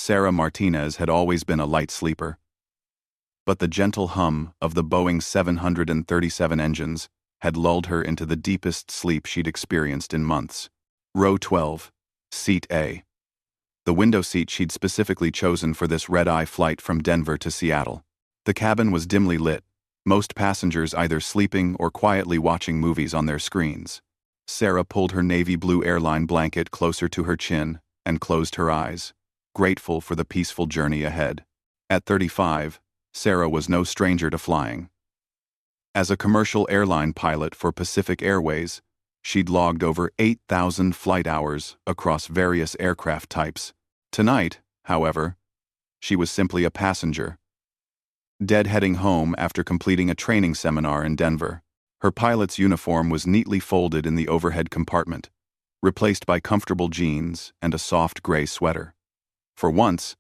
Sarah Martinez had always been a light sleeper. But the gentle hum of the Boeing 737 engines had lulled her into the deepest sleep she'd experienced in months. Row 12, Seat A. The window seat she'd specifically chosen for this red-eye flight from Denver to Seattle. The cabin was dimly lit, most passengers either sleeping or quietly watching movies on their screens. Sarah pulled her navy blue airline blanket closer to her chin and closed her eyes, grateful for the peaceful journey ahead. At 35, Sarah was no stranger to flying. As a commercial airline pilot for Pacific Airways, she'd logged over 8,000 flight hours across various aircraft types. Tonight, however, she was simply a passenger, deadheading home after completing a training seminar in Denver. Her pilot's uniform was neatly folded in the overhead compartment, replaced by comfortable jeans and a soft gray sweater. For once,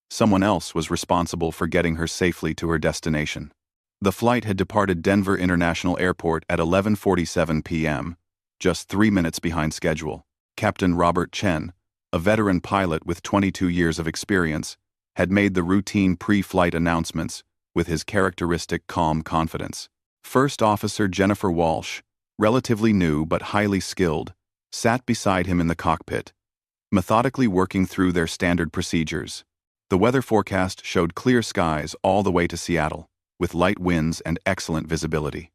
someone else was responsible for getting her safely to her destination. The flight had departed Denver International Airport at 11:47 p.m., just 3 minutes behind schedule. Captain Robert Chen, a veteran pilot with 22 years of experience, had made the routine pre-flight announcements with his characteristic calm confidence. First Officer Jennifer Walsh, relatively new but highly skilled, sat beside him in the cockpit, methodically working through their standard procedures. The weather forecast showed clear skies all the way to Seattle, with light winds and excellent visibility.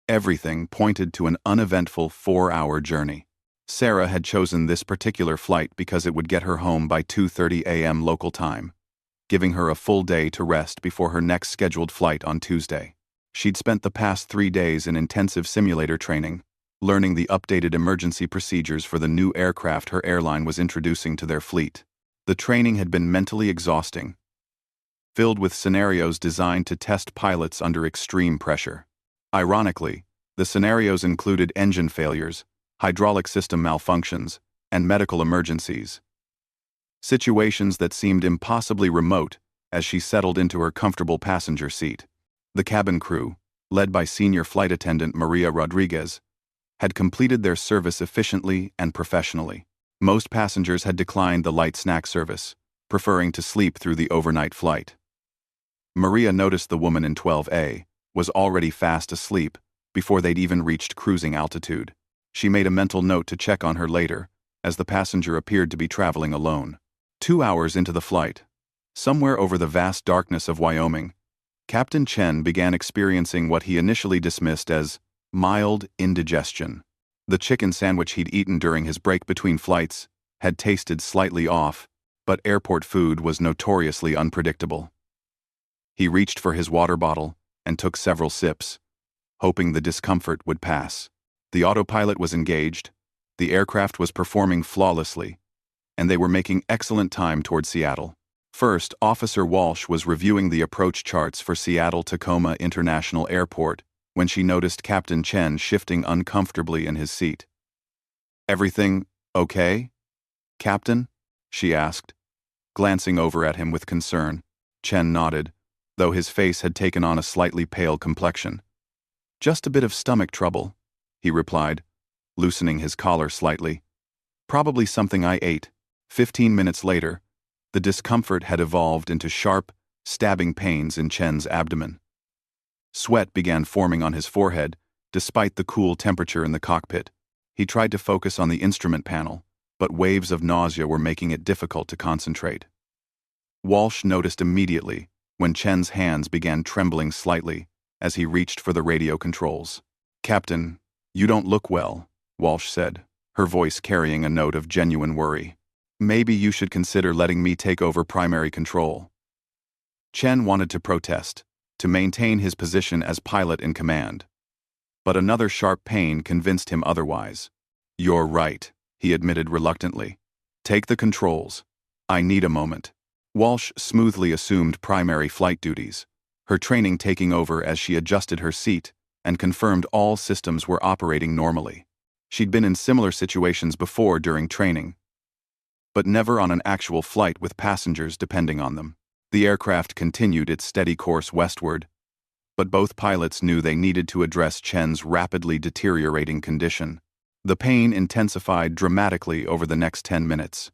Everything pointed to an uneventful 4-hour journey. Sarah had chosen this particular flight because it would get her home by 2:30 a.m. local time, giving her a full day to rest before her next scheduled flight on Tuesday. She'd spent the past 3 days in intensive simulator training, learning the updated emergency procedures for the new aircraft her airline was introducing to their fleet. The training had been mentally exhausting, filled with scenarios designed to test pilots under extreme pressure. Ironically, the scenarios included engine failures, hydraulic system malfunctions, and medical emergencies. Situations that seemed impossibly remote as she settled into her comfortable passenger seat. The cabin crew, led by senior flight attendant Maria Rodriguez, had completed their service efficiently and professionally. Most passengers had declined the light snack service, preferring to sleep through the overnight flight. Maria noticed the woman in 12A was already fast asleep before they'd even reached cruising altitude. She made a mental note to check on her later, as the passenger appeared to be traveling alone. 2 hours into the flight, somewhere over the vast darkness of Wyoming, Captain Chen began experiencing what he initially dismissed as mild indigestion. The chicken sandwich he'd eaten during his break between flights had tasted slightly off, but airport food was notoriously unpredictable. He reached for his water bottle and took several sips, hoping the discomfort would pass. The autopilot was engaged, the aircraft was performing flawlessly, and they were making excellent time toward Seattle. First, Officer Walsh was reviewing the approach charts for Seattle-Tacoma International Airport when she noticed Captain Chen shifting uncomfortably in his seat. "Everything okay, Captain?" she asked, glancing over at him with concern. Chen nodded, though his face had taken on a slightly pale complexion. "Just a bit of stomach trouble," he replied, loosening his collar slightly. "Probably something I ate." 15 minutes later, the discomfort had evolved into sharp, stabbing pains in Chen's abdomen. Sweat began forming on his forehead, despite the cool temperature in the cockpit. He tried to focus on the instrument panel, but waves of nausea were making it difficult to concentrate. Walsh noticed immediately when Chen's hands began trembling slightly as he reached for the radio controls. "Captain, you don't look well," Walsh said, her voice carrying a note of genuine worry. "Maybe you should consider letting me take over primary control." Chen wanted to protest, to maintain his position as pilot in command. But another sharp pain convinced him otherwise. "You're right," he admitted reluctantly. "Take the controls. I need a moment." Walsh smoothly assumed primary flight duties, her training taking over as she adjusted her seat and confirmed all systems were operating normally. She'd been in similar situations before during training, but never on an actual flight with passengers depending on them. The aircraft continued its steady course westward, but both pilots knew they needed to address Chen's rapidly deteriorating condition. The pain intensified dramatically over the next 10 minutes.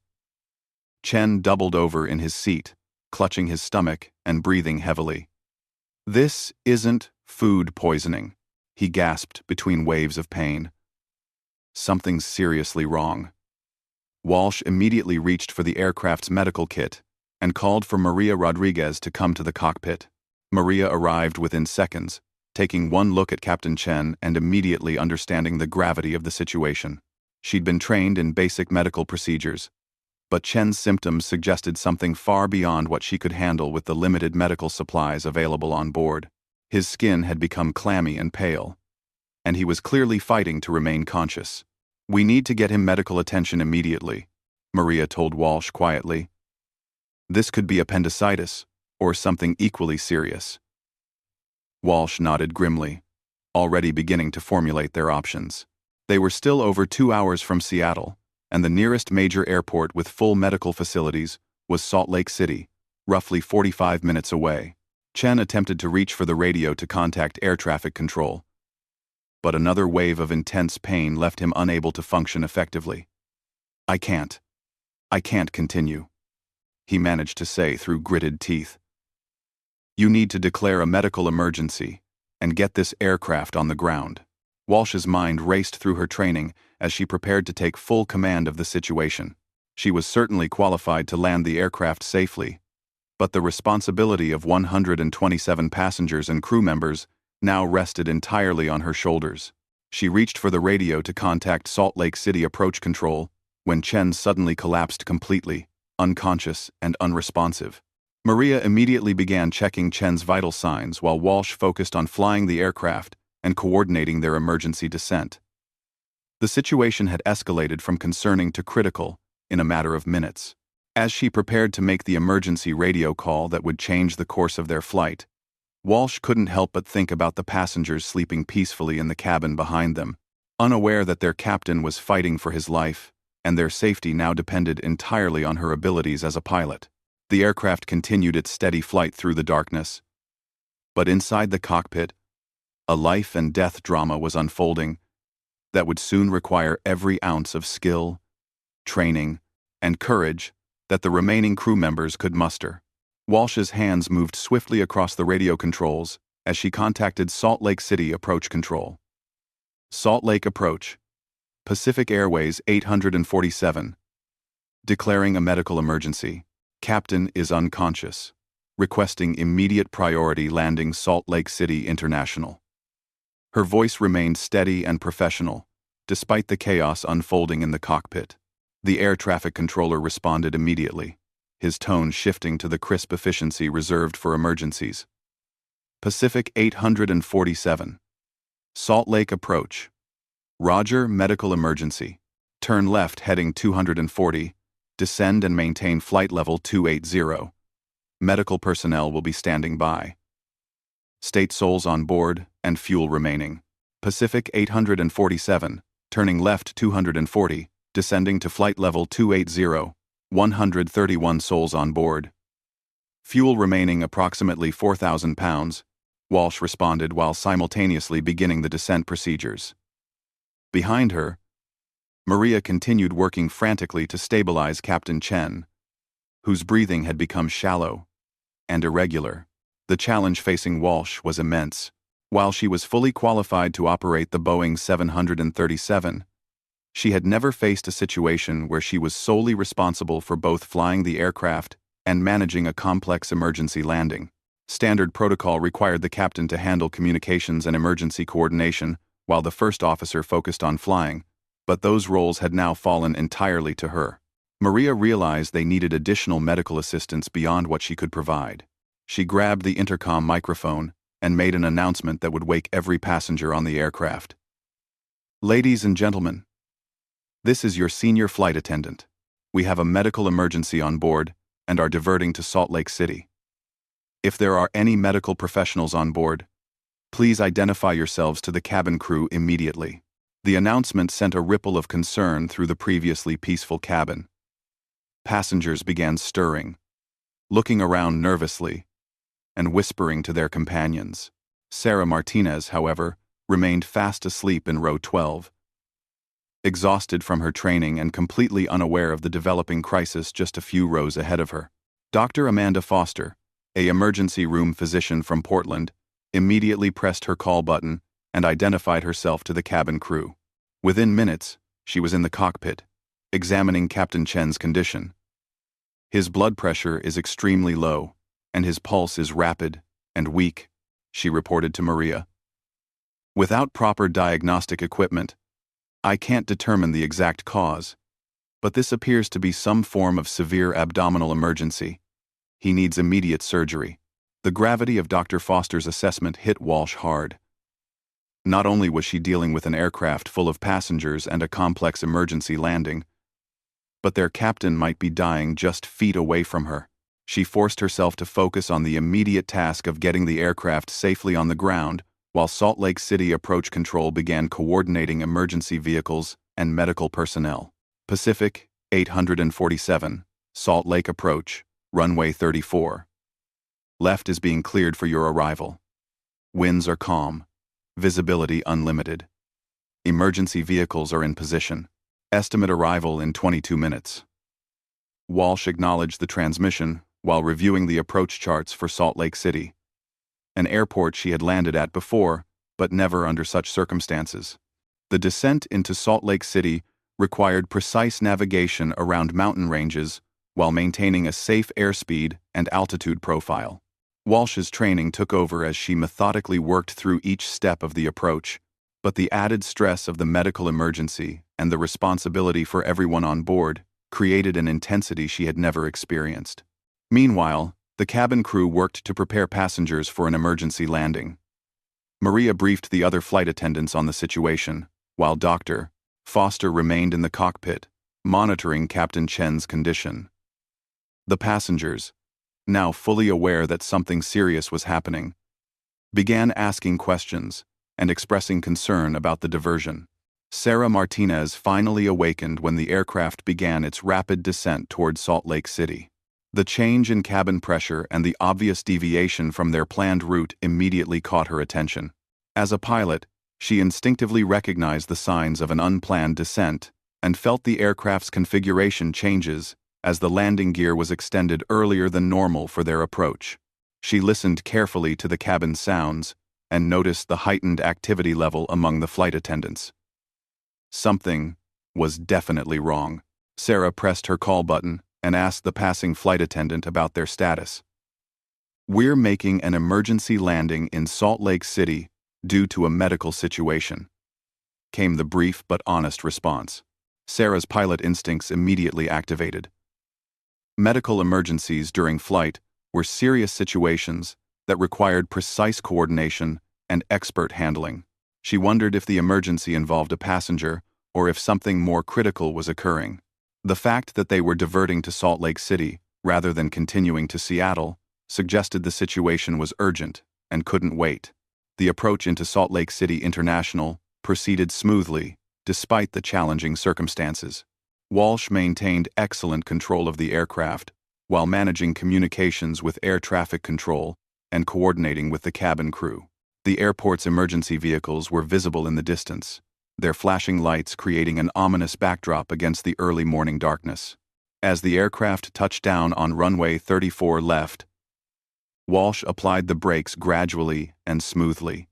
Chen doubled over in his seat, clutching his stomach and breathing heavily. "This isn't food poisoning," he gasped between waves of pain. "Something's seriously wrong." Walsh immediately reached for the aircraft's medical kit and called for Maria Rodriguez to come to the cockpit. Maria arrived within seconds, taking one look at Captain Chen and immediately understanding the gravity of the situation. She'd been trained in basic medical procedures, but Chen's symptoms suggested something far beyond what she could handle with the limited medical supplies available on board. His skin had become clammy and pale, and he was clearly fighting to remain conscious. "We need to get him medical attention immediately," Maria told Walsh quietly. "This could be appendicitis, or something equally serious." Walsh nodded grimly, already beginning to formulate their options. They were still over 2 hours from Seattle, and the nearest major airport with full medical facilities was Salt Lake City, roughly 45 minutes away. Chen attempted to reach for the radio to contact air traffic control, but another wave of intense pain left him unable to function effectively. I can't continue," he managed to say through gritted teeth. "You need to declare a medical emergency and get this aircraft on the ground." Walsh's mind raced through her training as she prepared to take full command of the situation. She was certainly qualified to land the aircraft safely, but the responsibility of 127 passengers and crew members now rested entirely on her shoulders. She reached for the radio to contact Salt Lake City approach control when Chen suddenly collapsed completely, unconscious and unresponsive. Maria immediately began checking Chen's vital signs while Walsh focused on flying the aircraft and coordinating their emergency descent. The situation had escalated from concerning to critical in a matter of minutes. As she prepared to make the emergency radio call that would change the course of their flight, Walsh couldn't help but think about the passengers sleeping peacefully in the cabin behind them, unaware that their captain was fighting for his life, and their safety now depended entirely on her abilities as a pilot. The aircraft continued its steady flight through the darkness, but inside the cockpit, a life and death drama was unfolding that would soon require every ounce of skill, training, and courage that the remaining crew members could muster. Walsh's hands moved swiftly across the radio controls as she contacted Salt Lake City approach control. "Salt Lake approach. Pacific Airways 847. Declaring a medical emergency. Captain is unconscious. Requesting immediate priority landing Salt Lake City International." Her voice remained steady and professional, despite the chaos unfolding in the cockpit. The air traffic controller responded immediately, his tone shifting to the crisp efficiency reserved for emergencies. "Pacific 847. Salt Lake approach. Roger, medical emergency. Turn left heading 240, descend and maintain flight level 280. Medical personnel will be standing by. State souls on board and fuel remaining. Pacific 847, turning left 240, descending to flight level 280, 131 souls on board. Fuel remaining approximately 4,000 pounds, Walsh responded while simultaneously beginning the descent procedures. Behind her, Maria continued working frantically to stabilize Captain Chen, whose breathing had become shallow and irregular. The challenge facing Walsh was immense. While she was fully qualified to operate the Boeing 737, she had never faced a situation where she was solely responsible for both flying the aircraft and managing a complex emergency landing. Standard protocol required the captain to handle communications and emergency coordination, while the first officer focused on flying, but those roles had now fallen entirely to her. Maria realized they needed additional medical assistance beyond what she could provide. She grabbed the intercom microphone and made an announcement that would wake every passenger on the aircraft. "Ladies and gentlemen, this is your senior flight attendant. We have a medical emergency on board and are diverting to Salt Lake City. If there are any medical professionals on board, please identify yourselves to the cabin crew immediately." The announcement sent a ripple of concern through the previously peaceful cabin. Passengers began stirring, looking around nervously, and whispering to their companions. Sarah Martinez, however, remained fast asleep in row 12, exhausted from her training and completely unaware of the developing crisis just a few rows ahead of her. Dr. Amanda Foster, an emergency room physician from Portland, immediately pressed her call button and identified herself to the cabin crew. Within minutes, she was in the cockpit, examining Captain Chen's condition. His blood pressure is extremely low, and his pulse is rapid and weak, she reported to Maria. Without proper diagnostic equipment, I can't determine the exact cause, but this appears to be some form of severe abdominal emergency. He needs immediate surgery. The gravity of Dr. Foster's assessment hit Walsh hard. Not only was she dealing with an aircraft full of passengers and a complex emergency landing, but their captain might be dying just feet away from her. She forced herself to focus on the immediate task of getting the aircraft safely on the ground, while Salt Lake City Approach Control began coordinating emergency vehicles and medical personnel. Pacific 847, Salt Lake Approach, runway 34. Left is being cleared for your arrival. Winds are calm. Visibility unlimited. Emergency vehicles are in position. Estimate arrival in 22 minutes. Walsh acknowledged the transmission while reviewing the approach charts for Salt Lake City, an airport she had landed at before, but never under such circumstances. The descent into Salt Lake City required precise navigation around mountain ranges while maintaining a safe airspeed and altitude profile. Walsh's training took over as she methodically worked through each step of the approach, but the added stress of the medical emergency and the responsibility for everyone on board created an intensity she had never experienced. Meanwhile, the cabin crew worked to prepare passengers for an emergency landing. Maria briefed the other flight attendants on the situation, while Dr. Foster remained in the cockpit, monitoring Captain Chen's condition. The passengers, now fully aware that something serious was happening, began asking questions and expressing concern about the diversion. Sarah Martinez finally awakened when the aircraft began its rapid descent toward Salt Lake City. The change in cabin pressure and the obvious deviation from their planned route immediately caught her attention. As a pilot, she instinctively recognized the signs of an unplanned descent and felt the aircraft's configuration changes as the landing gear was extended earlier than normal for their approach. She listened carefully to the cabin sounds and noticed the heightened activity level among the flight attendants. Something was definitely wrong. Sarah pressed her call button and asked the passing flight attendant about their status. "We're making an emergency landing in Salt Lake City due to a medical situation," came the brief but honest response. Sarah's pilot instincts immediately activated. Medical emergencies during flight were serious situations that required precise coordination and expert handling. She wondered if the emergency involved a passenger or if something more critical was occurring. The fact that they were diverting to Salt Lake City rather than continuing to Seattle suggested the situation was urgent and couldn't wait. The approach into Salt Lake City International proceeded smoothly, despite the challenging circumstances. Walsh maintained excellent control of the aircraft while managing communications with air traffic control and coordinating with the cabin crew. The airport's emergency vehicles were visible in the distance, their flashing lights creating an ominous backdrop against the early morning darkness. As the aircraft touched down on runway 34 left, Walsh applied the brakes gradually and smoothly,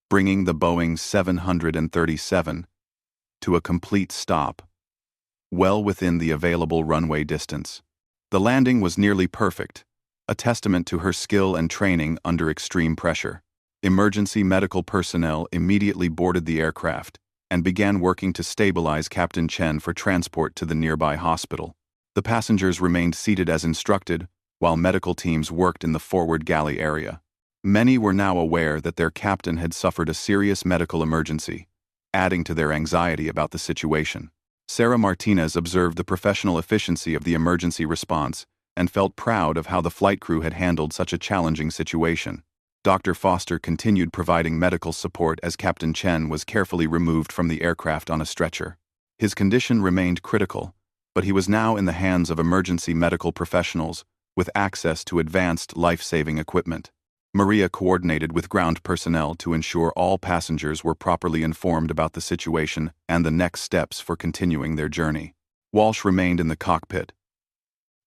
bringing the Boeing 737 to a complete stop, well within the available runway distance. The landing was nearly perfect, a testament to her skill and training under extreme pressure. Emergency medical personnel immediately boarded the aircraft and began working to stabilize Captain Chen for transport to the nearby hospital. The passengers remained seated as instructed, while medical teams worked in the forward galley area. Many were now aware that their captain had suffered a serious medical emergency, adding to their anxiety about the situation. Sarah Martinez observed the professional efficiency of the emergency response and felt proud of how the flight crew had handled such a challenging situation. Dr. Foster continued providing medical support as Captain Chen was carefully removed from the aircraft on a stretcher. His condition remained critical, but he was now in the hands of emergency medical professionals with access to advanced life-saving equipment. Maria coordinated with ground personnel to ensure all passengers were properly informed about the situation and the next steps for continuing their journey. Walsh remained in the cockpit,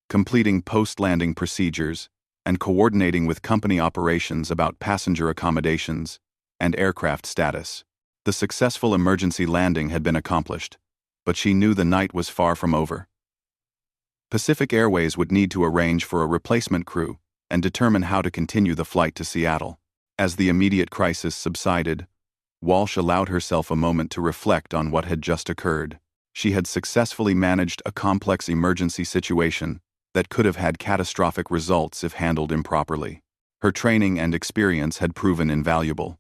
completing post-landing procedures and coordinating with company operations about passenger accommodations and aircraft status. The successful emergency landing had been accomplished, but she knew the night was far from over. Pacific Airways would need to arrange for a replacement crew and determine how to continue the flight to Seattle. As the immediate crisis subsided, Walsh allowed herself a moment to reflect on what had just occurred. She had successfully managed a complex emergency situation that could have had catastrophic results if handled improperly. Her training and experience had proven invaluable.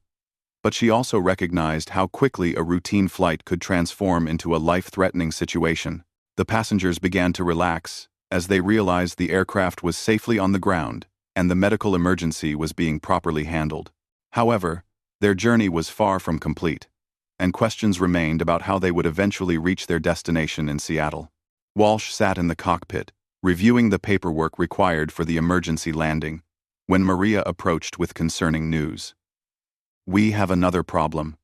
But she also recognized how quickly a routine flight could transform into a life-threatening situation. The passengers began to relax as they realized the aircraft was safely on the ground and the medical emergency was being properly handled. However, their journey was far from complete, and questions remained about how they would eventually reach their destination in Seattle. Walsh sat in the cockpit, reviewing the paperwork required for the emergency landing, when Maria approached with concerning news. "We have another problem,"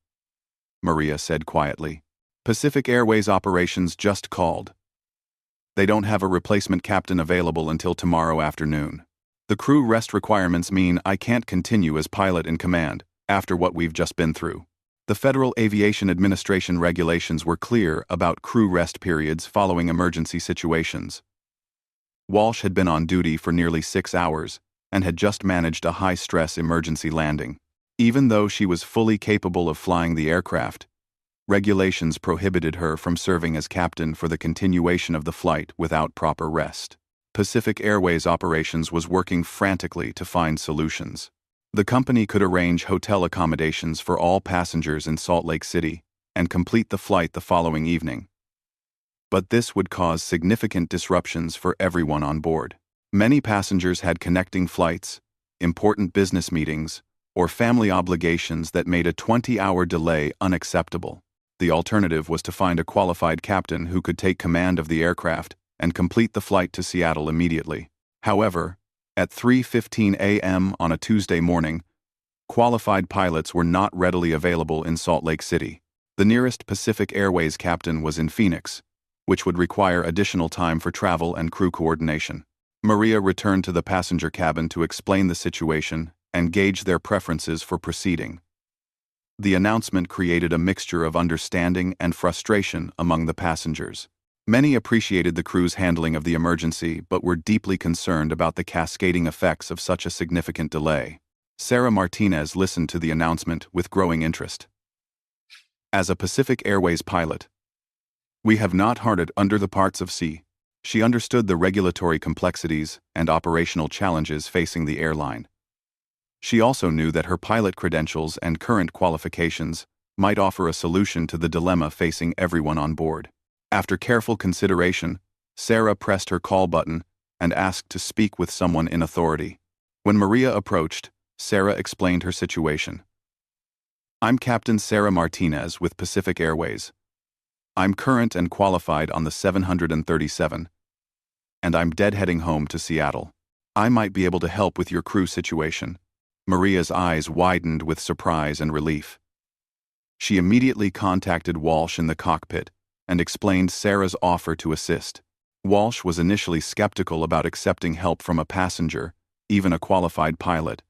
Maria said quietly. "Pacific Airways operations just called. They don't have a replacement captain available until tomorrow afternoon. The crew rest requirements mean I can't continue as pilot in command after what we've just been through." The Federal Aviation Administration regulations were clear about crew rest periods following emergency situations. Walsh had been on duty for nearly 6 hours and had just managed a high-stress emergency landing. Even though she was fully capable of flying the aircraft, regulations prohibited her from serving as captain for the continuation of the flight without proper rest. Pacific Airways operations was working frantically to find solutions. The company could arrange hotel accommodations for all passengers in Salt Lake City and complete the flight the following evening. But this would cause significant disruptions for everyone on board. Many passengers had connecting flights, important business meetings, or family obligations that made a 20-hour delay unacceptable. The alternative was to find a qualified captain who could take command of the aircraft and complete the flight to Seattle immediately. However, at 3:15 a.m. on a Tuesday morning, qualified pilots were not readily available in Salt Lake City. The nearest Pacific Airways captain was in Phoenix, which would require additional time for travel and crew coordination. Maria returned to the passenger cabin to explain the situation and gauge their preferences for proceeding. The announcement created a mixture of understanding and frustration among the passengers. Many appreciated the crew's handling of the emergency but were deeply concerned about the cascading effects of such a significant delay. Sarah Martinez listened to the announcement with growing interest. As a Pacific Airways pilot, we have not hearted under the parts of sea. She understood the regulatory complexities and operational challenges facing the airline. She also knew that her pilot credentials and current qualifications might offer a solution to the dilemma facing everyone on board. After careful consideration, Sarah pressed her call button and asked to speak with someone in authority. When Maria approached, Sarah explained her situation. "I'm Captain Sarah Martinez with Pacific Airways. I'm current and qualified on the 737, and I'm deadheading home to Seattle. I might be able to help with your crew situation." Maria's eyes widened with surprise and relief. She immediately contacted Walsh in the cockpit and explained Sarah's offer to assist. Walsh was initially skeptical about accepting help from a passenger, even a qualified pilot.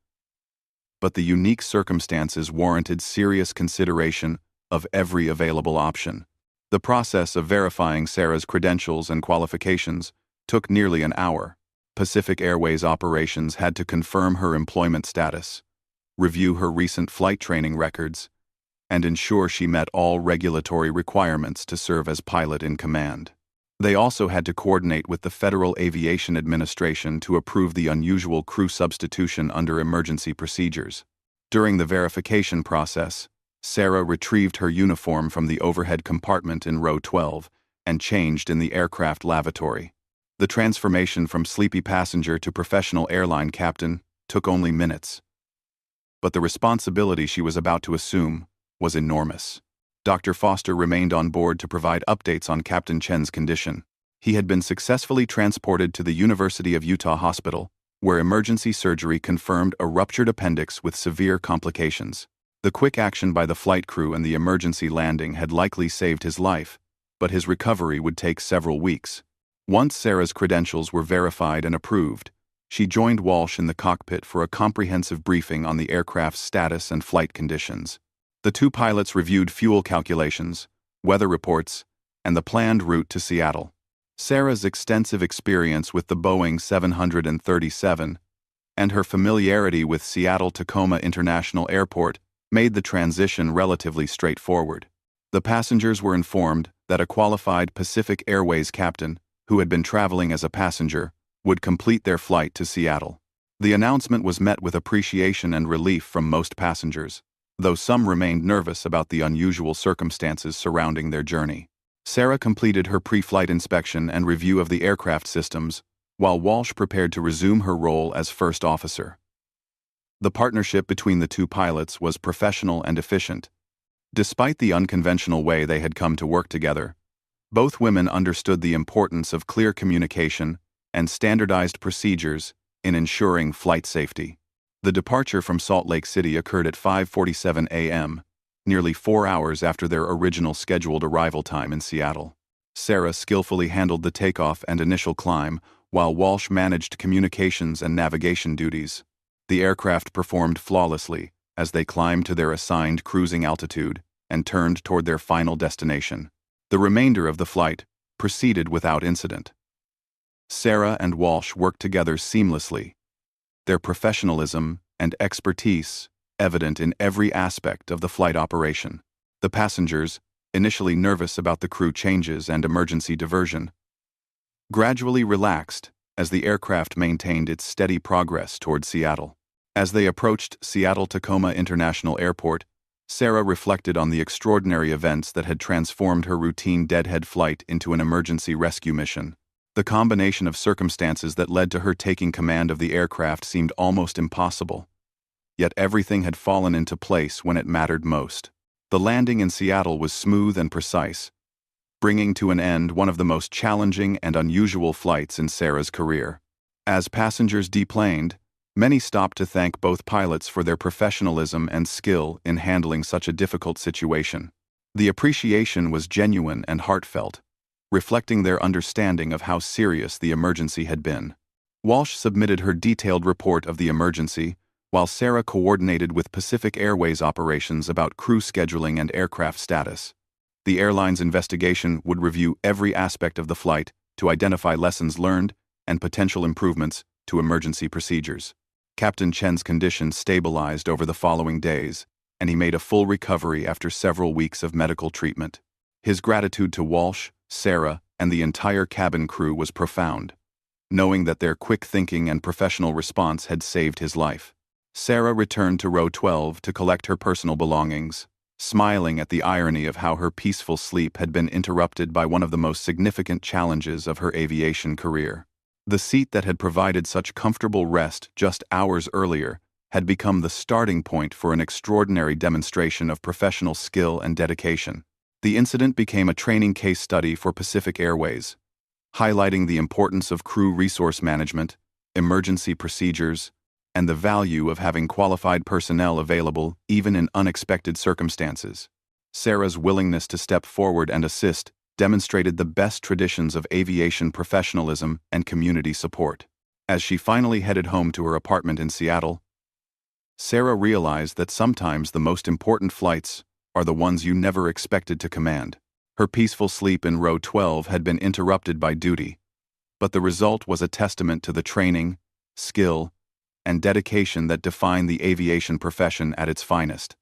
But the unique circumstances warranted serious consideration of every available option. The process of verifying Sarah's credentials and qualifications took nearly an hour. Pacific Airways operations had to confirm her employment status, review her recent flight training records, and ensure she met all regulatory requirements to serve as pilot in command. They also had to coordinate with the Federal Aviation Administration to approve the unusual crew substitution under emergency procedures. During the verification process, Sarah retrieved her uniform from the overhead compartment in row 12 and changed in the aircraft lavatory. The transformation from sleepy passenger to professional airline captain took only minutes. But the responsibility she was about to assume was enormous. Dr. Foster remained on board to provide updates on Captain Chen's condition. He had been successfully transported to the University of Utah Hospital, where emergency surgery confirmed a ruptured appendix with severe complications. The quick action by the flight crew and the emergency landing had likely saved his life, but his recovery would take several weeks. Once Sarah's credentials were verified and approved, she joined Walsh in the cockpit for a comprehensive briefing on the aircraft's status and flight conditions. The two pilots reviewed fuel calculations, weather reports, and the planned route to Seattle. Sarah's extensive experience with the Boeing 737 and her familiarity with Seattle-Tacoma International Airport made the transition relatively straightforward. The passengers were informed that a qualified Pacific Airways captain, who had been traveling as a passenger, would complete their flight to Seattle. The announcement was met with appreciation and relief from most passengers, though some remained nervous about the unusual circumstances surrounding their journey. Sarah completed her pre-flight inspection and review of the aircraft systems, while Walsh prepared to resume her role as first officer. The partnership between the two pilots was professional and efficient. Despite the unconventional way they had come to work together, both women understood the importance of clear communication and standardized procedures in ensuring flight safety. The departure from Salt Lake City occurred at 5:47 a.m., nearly 4 hours after their original scheduled arrival time in Seattle. Sarah skillfully handled the takeoff and initial climb, while Walsh managed communications and navigation duties. The aircraft performed flawlessly as they climbed to their assigned cruising altitude and turned toward their final destination. The remainder of the flight proceeded without incident. Sarah and Walsh worked together seamlessly, their professionalism and expertise evident in every aspect of the flight operation. The passengers, initially nervous about the crew changes and emergency diversion, gradually relaxed as the aircraft maintained its steady progress toward Seattle. As they approached Seattle-Tacoma International Airport, Sarah reflected on the extraordinary events that had transformed her routine deadhead flight into an emergency rescue mission. The combination of circumstances that led to her taking command of the aircraft seemed almost impossible. Yet everything had fallen into place when it mattered most. The landing in Seattle was smooth and precise, bringing to an end one of the most challenging and unusual flights in Sarah's career. As passengers deplaned, many stopped to thank both pilots for their professionalism and skill in handling such a difficult situation. The appreciation was genuine and heartfelt, reflecting their understanding of how serious the emergency had been. Walsh submitted her detailed report of the emergency, while Sarah coordinated with Pacific Airways operations about crew scheduling and aircraft status. The airline's investigation would review every aspect of the flight to identify lessons learned and potential improvements to emergency procedures. Captain Chen's condition stabilized over the following days, and he made a full recovery after several weeks of medical treatment. His gratitude to Walsh, Sarah, and the entire cabin crew was profound, knowing that their quick thinking and professional response had saved his life. Sarah returned to row 12 to collect her personal belongings, smiling at the irony of how her peaceful sleep had been interrupted by one of the most significant challenges of her aviation career. The seat that had provided such comfortable rest just hours earlier had become the starting point for an extraordinary demonstration of professional skill and dedication. The incident became a training case study for Pacific Airways, highlighting the importance of crew resource management, emergency procedures, and the value of having qualified personnel available even in unexpected circumstances. Sarah's willingness to step forward and assist demonstrated the best traditions of aviation professionalism and community support. As she finally headed home to her apartment in Seattle, Sarah realized that sometimes the most important flights are the ones you never expected to command. Her peaceful sleep in row 12 had been interrupted by duty, but the result was a testament to the training, skill, and dedication that define the aviation profession at its finest.